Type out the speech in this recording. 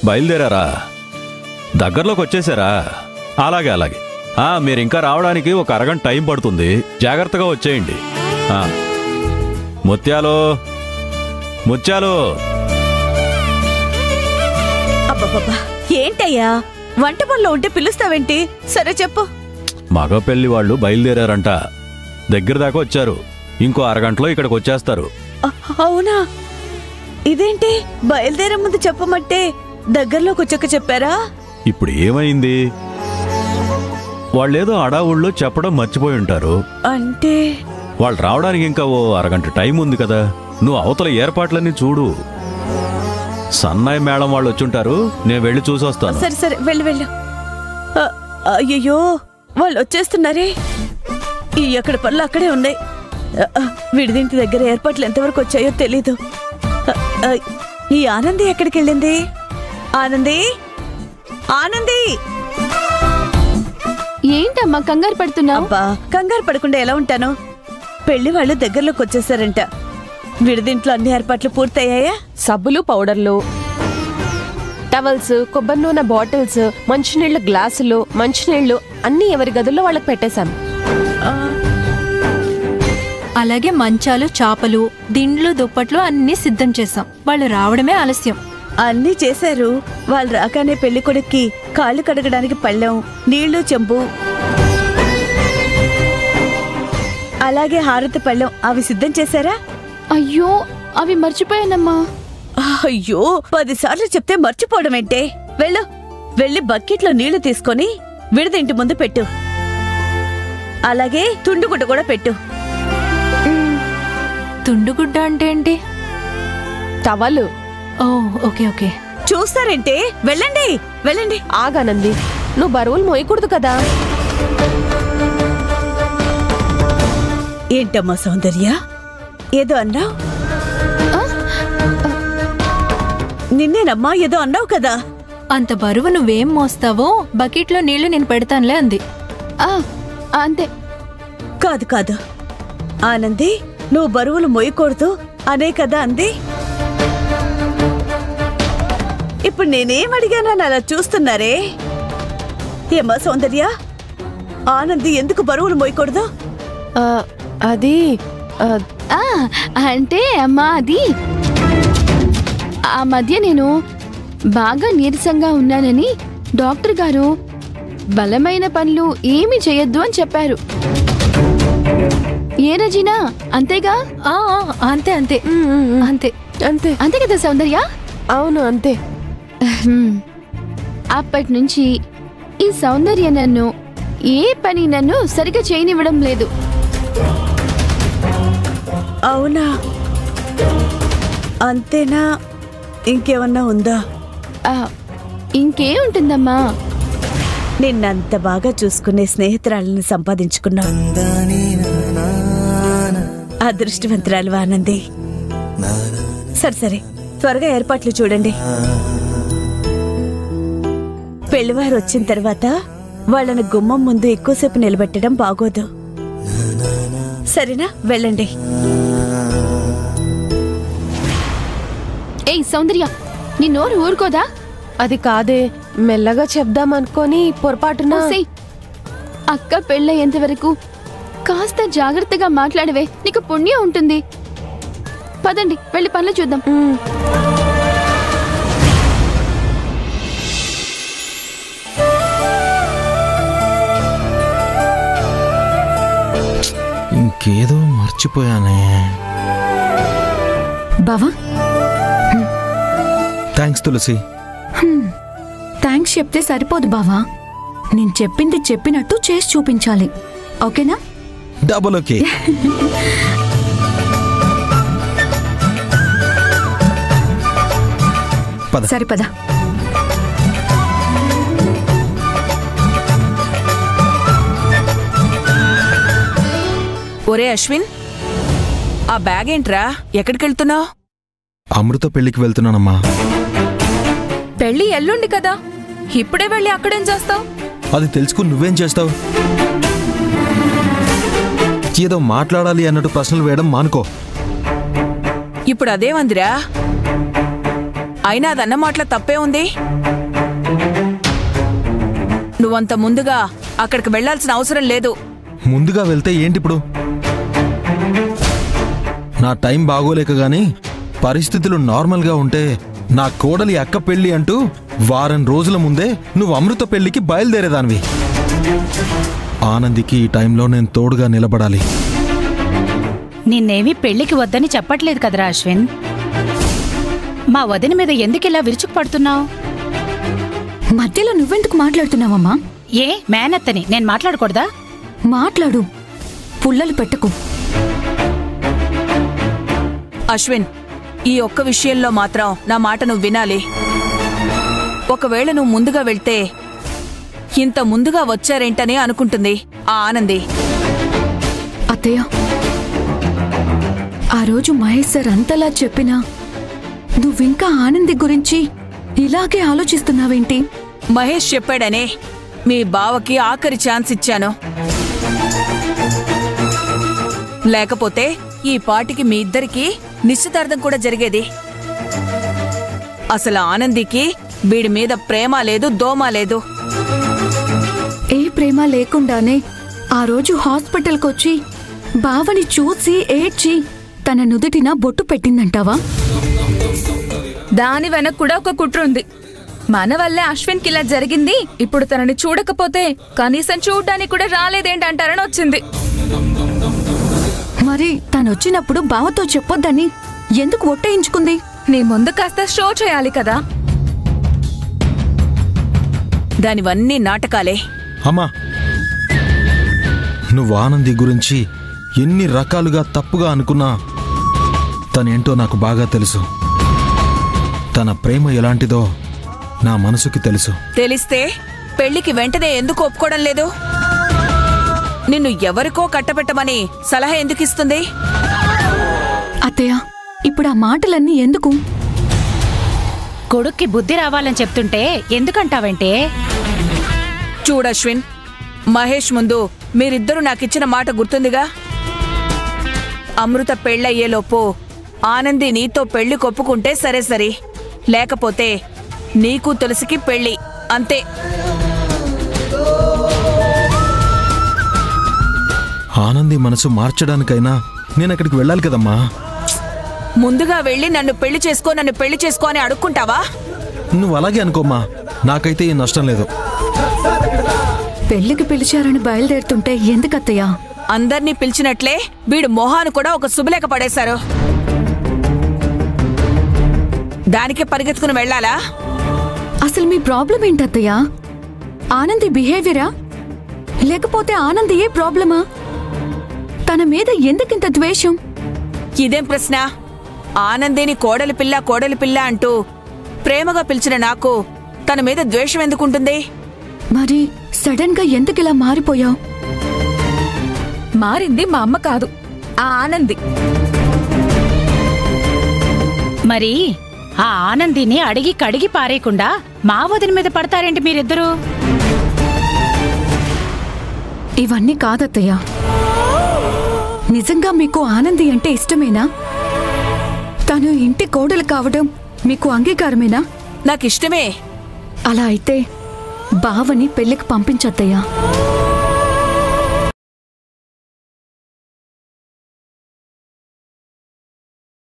బయలుదేరారా? దగ్గరలోకి వచ్చేసారా? అలాగే అలాగే. మీరు ఇంకా రావడానికి ఒక అరగంట టైం పడుతుంది. జాగ్రత్తగా వచ్చేయండి. ముత్యాలు ముత్యాలు. అబ్బబ్బబ్బా, ఏంటయ్యా వంట పనిలో ఉంటే పిలుస్తావేంటి? సరే చెప్పు. మగ పెళ్లి వాళ్ళు బయలుదేరారంట. దగ్గర దాకా వచ్చారు. ఇంకో అరగంటలో ఇక్కడికి వచ్చేస్తారు. అవునా? ఇదేంటి బయలుదేరే ముందు చెప్పమంటే దగ్గరలోకి వచ్చాక చెప్పారా? ఇప్పుడు ఏమైంది? వాళ్ళేదో అడావుళ్ళో చెప్పడం మర్చిపోయి ఉంటారు. అంటే వాళ్ళు రావడానికి ఇంకా ఓ అరగంట టైం ఉంది కదా. నువ్వు అవతల ఏర్పాట్లన్నీ చూడు. సన్నాయి మేళం వాళ్ళు వచ్చుంటారు. నేను వెళ్ళి చూసొస్తాను. సరే సరే, వెళ్ళు వెళ్ళు. అయ్యో, వాళ్ళు వచ్చేస్తున్నారే. ఎక్కడ పనులు అక్కడే ఉన్నాయి. విడిదింటి దగ్గర ఏర్పాట్లు ఎంతవరకు వచ్చాయో తెలీదు. ఈ ఆనంది ఎక్కడికి వెళ్ళింది? ఆనంది, ఆనంది. ఏంటమ్మా కంగారు పడుతున్నావు? అబ్బా, కంగారు పడకుండా ఎలా ఉంటాను? పెళ్లి వాళ్ళు దగ్గరలోకి వచ్చేసారంట. విడిదింట్లో అన్ని ఏర్పాట్లు పూర్తయ్యాయా? సబ్బులు, పౌడర్లు, టవల్స్, కొబ్బరి నూనె బాటిల్స్, మంచినీళ్ళ గ్లాసులు, మంచినీళ్లు అన్ని ఎవరి గదుల్లో వాళ్ళకి పెట్టేశాను. అలాగే మంచాలు, చాపలు, దిండ్లు, దుప్పట్లు అన్ని సిద్ధం చేశాం. వాళ్ళు రావడమే ఆలస్యం. అన్నీ చేశారు. వాళ్ళు రాగానే పెళ్లి కొడుక్కి కాళ్ళు కడగడానికి పళ్ళెం, నీళ్లు, చెంబు, అలాగే హారతి పళ్ళెం అవి సిద్ధం చేశారా? అయ్యో, అవి మర్చిపోయానమ్మా. అయ్యో, 10 సార్లు చెప్తే మర్చిపోవడం ఏంటే? వెళ్ళు, వెళ్ళి బకెట్లో నీళ్లు తీసుకొని విడిదింటి ముందు పెట్టు. అలాగే తుండుగుడ్డ కూడా పెట్టు. తుండుగుడ్డ అంటే ఏంటి? టవలు. ఓ, ఓకే ఓకే. చూస్తారేంటే? వెళ్ళండి వెళ్ళండి. ఆగానంది, నువ్వు బరువులు మోయకూడదు కదా. ఏంటమ్మా సౌందర్య, ఏదో అన్నావు? నిన్నేనమ్మా, ఏదో అన్నావు కదా. అంత బరువు నువ్వేం మోస్తావో బకెట్లో నీళ్లు నేను పెడతానులే అంది. అంతే. కాదు కాదు ఆనంది, నువ్వు బరువులు మోయకూడదు అనే కదా అంది. ఇప్పుడు నేనేం అడిగానని అలా చూస్తున్నారే? ఏమ్మా సౌందర్య, ఆనంది ఎందుకు బరువులు మోయకూడదు? అది అంటే అమ్మా, అది ఆ మధ్య నేను బాగా నీరసంగా ఉన్నానని డాక్టర్ గారు బలమైన పనులు ఏమీ చేయొద్దు అని చెప్పారు. ఏ రజీనా, అంతేగా? అంతే అంతే అంతే అంతే అంతే కదా సౌందర్య? అవును అంతే. అప్పటి నుంచి ఈ సౌందర్య నన్ను ఏ పని నన్ను సరిగా చేయనివ్వడం లేదు. అవునా? అంతేనా? ఇంకేమన్నా ఉందా? ఇంకేముంటుందమ్మా, నిన్నంత బాగా చూసుకునే స్నేహితురాలను సంపాదించుకున్నావు. అదృష్టవంతురాలు ఆనంది. సరే సరే, త్వరగా ఏర్పాట్లు చూడండి. పెళ్లివారు వచ్చిన తర్వాత వాళ్ళని గుమ్మం ముందు ఎక్కువసేపు నిలబెట్టడం బాగోదు. సరేనా? వెళ్ళండి. ఏయ్ సౌందర్య, నీ నోరు ఊరుకోదా? అది కాదే, మెల్లగా చెప్దామనుకొని పొరపాటున. అక్క పెళ్ళయ్యేంత వరకు కాస్త జాగ్రత్తగా మాట్లాడవే, నీకు పుణ్యం ఉంటుంది. పదండి, వెళ్ళి పనులు చూద్దాం. ఇంకేదో మర్చిపోయానే. బావా, థ్యాంక్స్ తులసి. థ్యాంక్స్ చెప్తే సరిపోదు బావా, నేను చెప్పింది చెప్పినట్టు చేసి చూపించాలి. ఓకేనా? Double okay. సరే పద. ఒరే అశ్విన్, ఆ బ్యాగ్ ఏంట్రా? ఎక్కడికి వెళ్తున్నావు? అమృత పెళ్లికి వెళ్తున్నానమ్మా. పెళ్లి ఎల్లుండి కదా, ఇప్పుడే వెళ్ళి అక్కడేం చేస్తావు? అది తెలుసుకుని నువ్వేం చేస్తావు? ఏదో మాట్లాడాలి అన్నట్టు ప్రశ్నలు వేయడం మానుకో. ఇప్పుడు అదేమందిరా? అయినా అదన్న మాటల తప్పే ఉంది. నువ్వంత ముందుగా అక్కడికి వెళ్లాల్సిన అవసరం లేదు. ముందుగా వెళ్తే ఏంటిప్పుడు? నా టైం బాగోలేక గాని పరిస్థితులు నార్మల్గా ఉంటే నా కోడలి అక్క పెళ్లి అంటూ వారం రోజుల ముందే నువ్వు అమృత పెళ్లికి బయలుదేరేదానివి. ఆనందికి ఈ టైంలో నేను తోడుగా నిలబడాలి. నిన్నేమీ పెళ్లికి వద్దని చెప్పట్లేదు కదరా అశ్విన్. మా వదిన మీద ఎందుకిలా విరుచుకుపడుతున్నావు? మధ్యలో నువ్వెందుకు మాట్లాడుతున్నావమ్మా? ఏ మేనత్తని నేను మాట్లాడకూడదా? మాట్లాడు, పుల్లలు పెట్టకు. అశ్విన్, ఈ ఒక్క విషయంలో మాత్రం నా మాట నువ్వు వినాలి. ఒకవేళ నువ్వు ముందుగా వెళ్తే ఇంత ముందుగా వచ్చారేంటని అనుకుంటుంది ఆ ఆనంది. అత్తయ్య, ఆ రోజు మహేష్ సార్ అంతలా చెప్పినా నువ్వింకా ఆనంది గురించి ఇలాగే ఆలోచిస్తున్నావేంటి? మహేష్ చెప్పాడనే మీ బావకి ఆఖరి ఛాన్స్ ఇచ్చాను. లేకపోతే ఈ పాటికి మీ ఇద్దరికీ నిశ్చితార్థం కూడా జరిగేది. అసలు ఆనందికి వీడి మీద ప్రేమ లేదు, దోమ లేదు. ఏ ప్రేమ లేకుండానే ఆ రోజు హాస్పిటల్కొచ్చి బావని చూసి ఏడ్చి తన నుదుటిన బొట్టు పెట్టిందంటావా? దాని వెనక కూడా ఒక కుట్ర ఉంది. మన వల్లే అశ్విన్కి ఇలా జరిగింది. ఇప్పుడు తనని చూడకపోతే కనీసం చూడ్డానికి కూడా రాలేదేంటంటారని వచ్చింది. మరి తనొచ్చినప్పుడు బావతో చెప్పొద్దని ఎందుకు ఒట్టేయించుకుంది? నీ ముందు కాస్త షో చేయాలి కదా. దానివన్నీ నాటకాలే. అమ్మా, నువ్వు ఆనంది గురించి ఎన్ని రకాలుగా తప్పుగా అనుకున్నా తనేంటో నాకు బాగా తెలుసు. తన ప్రేమ ఎలాంటిదో నా మనసుకి తెలుసు. తెలిస్తే పెళ్లికి వెంటనే ఎందుకు ఒప్పుకోవడం లేదు? నిన్ను ఎవరికో కట్టబెట్టమని సలహా ఎందుకు ఇస్తుంది? అత్తయ్య, ఇప్పుడు ఆ మాటలన్నీ ఎందుకు? కొడుక్కి బుద్ధి రావాలని చెప్తుంటే ఎందుకంటావంటే? చూడశ్విన్, మహేష్ ముందు మీరిద్దరూ నాకిచ్చిన మాట గుర్తుందిగా. అమృత పెళ్ళయ్యేలోపు ఆనంది నీతో పెళ్లి కొప్పుకుంటే సరే సరే, లేకపోతే నీకు తులసికి పెళ్లి, అంతే. ఆనంది మనసు మార్చడానికైనా నేను అక్కడికి వెళ్ళాలి కదమ్మా. ముందుగా వెళ్ళి నన్ను పెళ్లి చేసుకో అని అడుక్కుంటావా? నువ్వు అలాగే అనుకోమ్మా, నాకైతే ఏం నష్టం లేదు. పెళ్లికి పిలిచారని బయలుదేరుతుంటే ఎందుకత్తయ్యా? అందర్నీ పిలిచినట్లే వీడు మొహాను కూడా ఒక శుభలేఖ పడేశారు. దానికే పరిగెత్తుకుని వెళ్ళాలా? అసలు మీ ప్రాబ్లం ఏంటత్తయ్యా? ఆనంది బిహేవియరా, లేకపోతే ఆనందియే ప్రాబ్లమా? తన మీద ఎందుకింత ద్వేషం? ఇదేం ప్రశ్న? ఆనందిని కోడలి పిల్ల అంటూ ప్రేమగా పిలిచిన నాకు తన మీద ద్వేషం ఎందుకుంటుంది? మరి సడన్ గా ఎందుకిలా మారిపోయావు? మారింది మా అమ్మ కాదు, ఆ ఆనంది. మరి ఆ ఆనందిని అడిగి కడిగి పారేయకుండా మా వదిన మీద పడతారేంటి మీరిద్దరూ? ఇవన్నీ కాదత్తయ్యా. నిజంగా మీకు ఆనంది అంటే ఇష్టమేనా? తను ఇంటి కోడలు కావడం మీకు అంగీకారమేనా? నాకిష్టమే. అలా అయితే బావని పెళ్లికి పంపించత్తయ్యా.